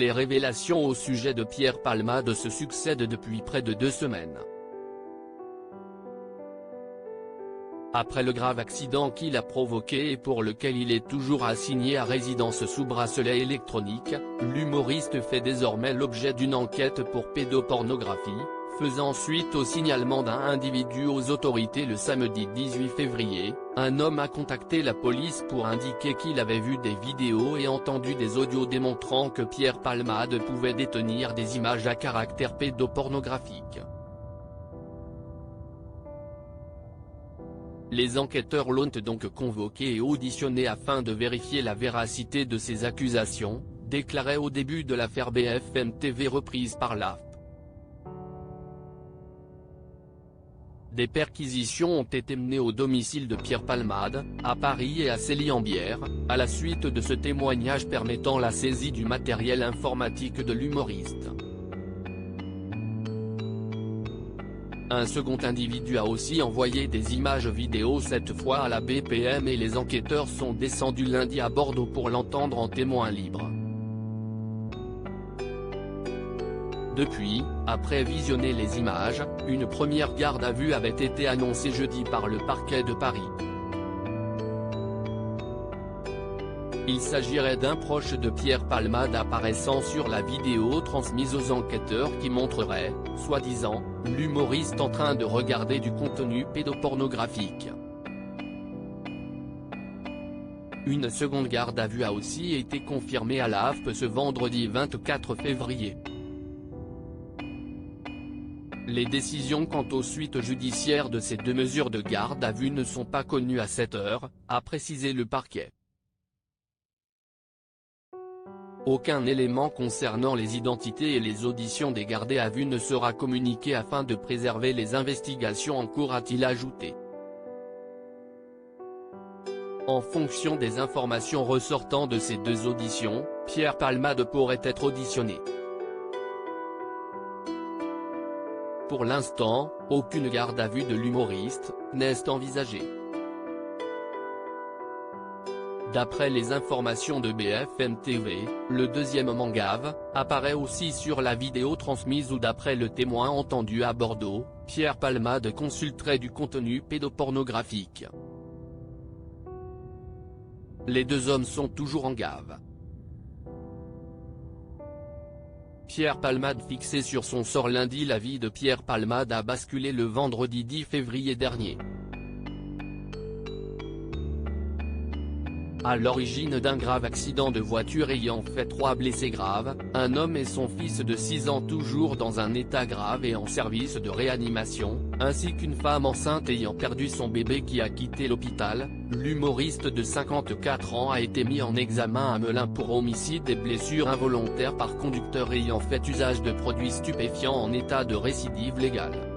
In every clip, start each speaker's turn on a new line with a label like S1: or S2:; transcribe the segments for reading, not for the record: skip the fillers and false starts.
S1: Les révélations au sujet de Pierre Palmade se succèdent depuis près de 2 semaines. Après le grave accident qu'il a provoqué et pour lequel il est toujours assigné à résidence sous bracelet électronique, l'humoriste fait désormais l'objet d'une enquête pour pédopornographie, faisant suite au signalement d'un individu aux autorités le samedi 18 février. Un homme a contacté la police pour indiquer qu'il avait vu des vidéos et entendu des audios démontrant que Pierre Palmade pouvait détenir des images à caractère pédopornographique. Les enquêteurs l'ont donc convoqué et auditionné afin de vérifier la véracité de ces accusations, déclarait au début de l'affaire BFM TV reprise par l'AFP. Des perquisitions ont été menées au domicile de Pierre Palmade, à Paris et à Célie-en-Bière, à la suite de ce témoignage permettant la saisie du matériel informatique de l'humoriste. Un second individu a aussi envoyé des images vidéo cette fois à la BPM et les enquêteurs sont descendus lundi à Bordeaux pour l'entendre en témoin libre. Depuis, après visionner les images, une première garde à vue avait été annoncée jeudi par le parquet de Paris. Il s'agirait d'un proche de Pierre Palmade apparaissant sur la vidéo transmise aux enquêteurs qui montrerait, soi-disant, l'humoriste en train de regarder du contenu pédopornographique. Une seconde garde à vue a aussi été confirmée à la AFP ce vendredi 24 février. Les décisions quant aux suites judiciaires de ces 2 mesures de garde à vue ne sont pas connues à cette heure, a précisé le parquet. Aucun élément concernant les identités et les auditions des gardés à vue ne sera communiqué afin de préserver les investigations en cours, a-t-il ajouté. En fonction des informations ressortant de ces 2 auditions, Pierre Palmade pourrait être auditionné. Pour l'instant, aucune garde à vue de l'humoriste n'est envisagée. D'après les informations de BFM TV, le deuxième homme en gave apparaît aussi sur la vidéo transmise où d'après le témoin entendu à Bordeaux, Pierre Palmade consulterait du contenu pédopornographique. Les 2 hommes sont toujours en gave. Pierre Palmade fixé sur son sort lundi. La vie de Pierre Palmade a basculé le vendredi 10 février dernier. À l'origine d'un grave accident de voiture ayant fait 3 blessés graves, un homme et son fils de 6 ans toujours dans un état grave et en service de réanimation, ainsi qu'une femme enceinte ayant perdu son bébé qui a quitté l'hôpital, l'humoriste de 54 ans a été mis en examen à Melun pour homicide et blessures involontaires par conducteur ayant fait usage de produits stupéfiants en état de récidive légale.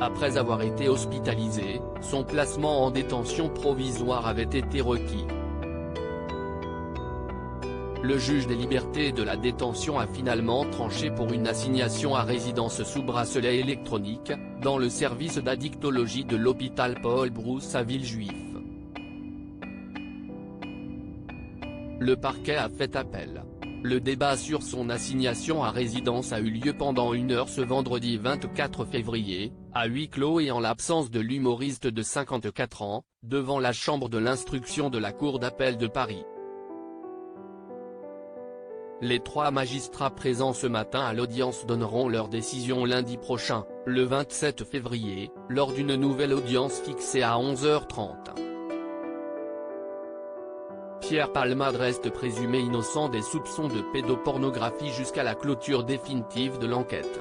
S1: Après avoir été hospitalisé, son placement en détention provisoire avait été requis. Le juge des libertés et de la détention a finalement tranché pour une assignation à résidence sous bracelet électronique, dans le service d'addictologie de l'hôpital Paul Brousse à Villejuif. Le parquet a fait appel. Le débat sur son assignation à résidence a eu lieu pendant 1 heure ce vendredi 24 février, à huis clos et en l'absence de l'humoriste de 54 ans, devant la chambre de l'instruction de la Cour d'appel de Paris. Les 3 magistrats présents ce matin à l'audience donneront leur décision lundi prochain, le 27 février, lors d'une nouvelle audience fixée à 11h30. Pierre Palmade reste présumé innocent des soupçons de pédopornographie jusqu'à la clôture définitive de l'enquête.